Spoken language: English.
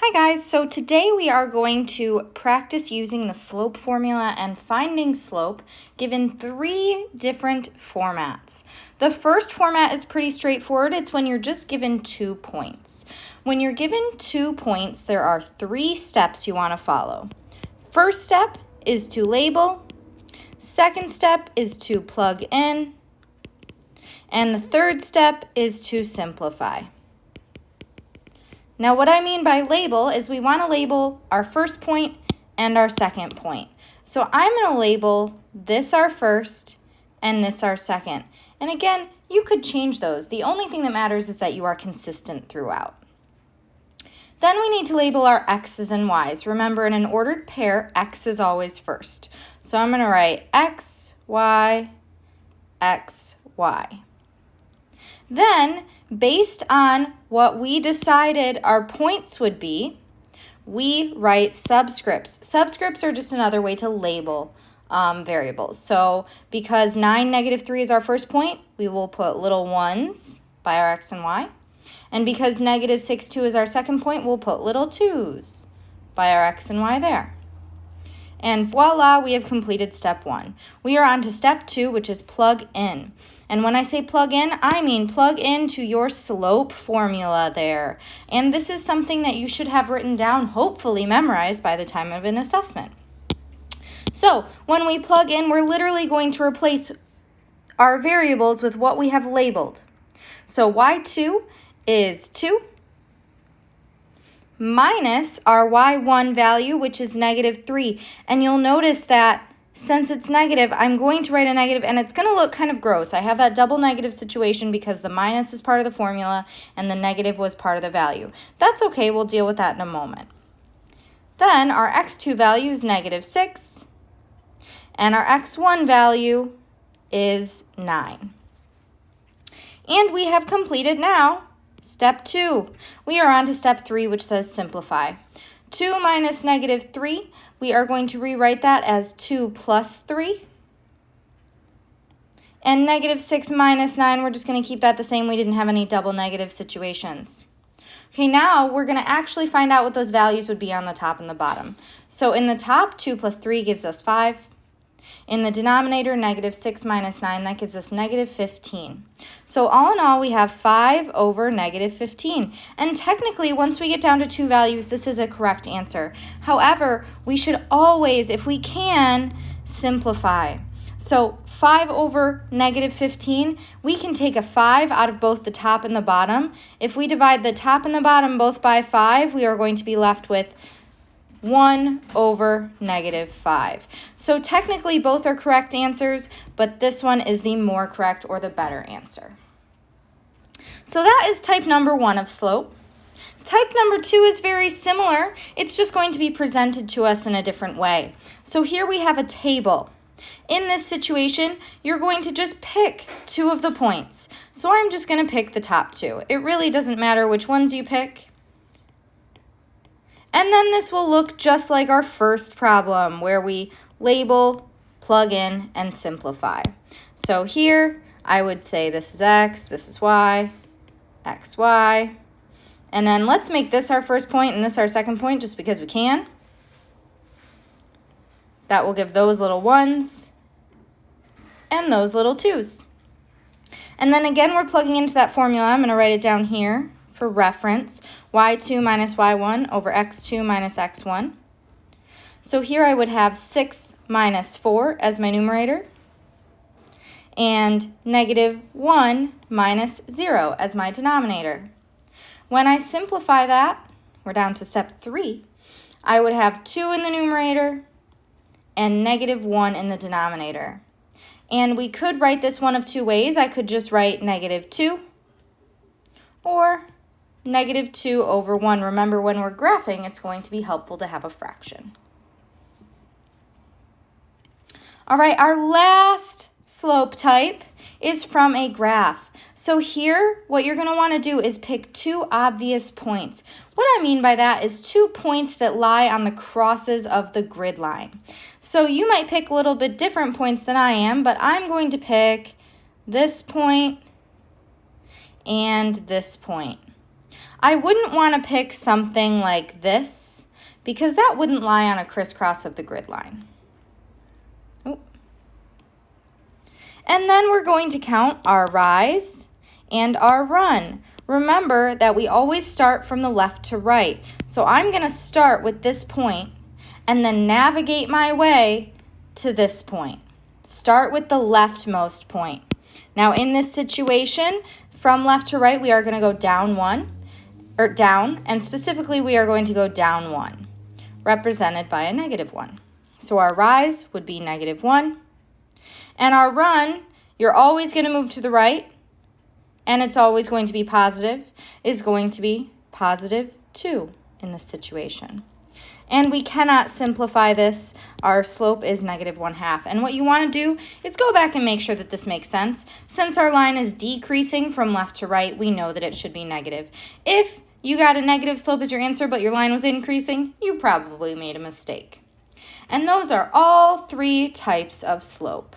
Hi guys, so today we are going to practice using the slope formula and finding slope given three different formats. The first format is pretty straightforward. It's when you're just given 2 points. When you're given 2 points, there are 3 steps you want to follow. First step is to label. Second step is to plug in. And the third step is to simplify. Now what I mean by label is we want to label our first point and our second point. So I'm going to label this our first and this our second. And again, you could change those. The only thing that matters is that you are consistent throughout. Then we need to label our x's and y's. Remember, in an ordered pair, x is always first. So I'm going to write x, y, x, y. Then, based on what we decided our points would be, we write subscripts. Subscripts are just another way to label variables. So, because 9, -3 is our first point, we will put little ones by our x and y. And because -6, 2 is our second point, we'll put little 2's by our x and y there. And voila, we have completed step 1. We are on to step 2, which is plug in. And when I say plug in, I mean plug into your slope formula there. And this is something that you should have written down, hopefully memorized by the time of an assessment. So when we plug in, we're literally going to replace our variables with what we have labeled. So y2 is 2 minus our y1 value, which is -3. And you'll notice that since it's negative, I'm going to write a negative, and it's going to look kind of gross. I have that double negative situation because the minus is part of the formula and the negative was part of the value. That's okay. We'll deal with that in a moment. Then our x2 value is -6, and our x1 value is 9. And we have completed now step 2. We are on to step 3, which says simplify. 2 minus -3, we are going to rewrite that as 2 plus 3. And -6 minus 9, we're just going to keep that the same. We didn't have any double negative situations. Okay, now we're going to actually find out what those values would be on the top and the bottom. So in the top, 2 plus 3 gives us 5. In the denominator, -6 minus 9, that gives us -15. So all in all, we have 5 over -15. And technically, once we get down to 2 values, this is a correct answer. However, we should always, if we can, simplify. So 5 over -15, we can take a 5 out of both the top and the bottom. If we divide the top and the bottom both by 5, we are going to be left with 1 over -5. So technically both are correct answers, but this one is the more correct or the better answer. So that is type number 1 of slope. Type number 2 is very similar. It's just going to be presented to us in a different way. So here we have a table. In this situation, you're going to just pick 2 of the points. So I'm just going to pick the top 2. It really doesn't matter which ones you pick. And then this will look just like our first problem where we label, plug in, and simplify. So here I would say this is x, this is y, x, y. And then let's make this our first point and this our second point just because we can. That will give those little 1's and those little 2's. And then again, we're plugging into that formula. I'm going to write it down here for reference, y2 minus y1 over x2 minus x1. So here I would have 6 minus 4 as my numerator, and -1 minus 0 as my denominator. When I simplify that, we're down to step 3, I would have 2 in the numerator and -1 in the denominator. And we could write this one of 2 ways. I could just write -2 or -2 over 1. Remember, when we're graphing, it's going to be helpful to have a fraction. All right, our last slope type is from a graph. So here, what you're going to want to do is pick 2 obvious points. What I mean by that is 2 points that lie on the crosses of the grid line. So you might pick a little bit different points than I am, but I'm going to pick this point and this point. I wouldn't want to pick something like this because that wouldn't lie on a crisscross of the grid line. Oop. And then we're going to count our rise and our run. Remember that we always start from the left to right. So I'm going to start with this point and then navigate my way to this point. Start with the leftmost point. Now in this situation, from left to right, we are going to go down one, or down, and specifically we are going to go down one, represented by a -1. So our rise would be -1, and our run, you're always going to move to the right, and it's always going to be positive, is going to be +2 in this situation. And we cannot simplify this. Our slope is -1/2. And what you want to do is go back and make sure that this makes sense. Since our line is decreasing from left to right, we know that it should be negative. If you got a negative slope as your answer, but your line was increasing, you probably made a mistake. And those are all 3 types of slope.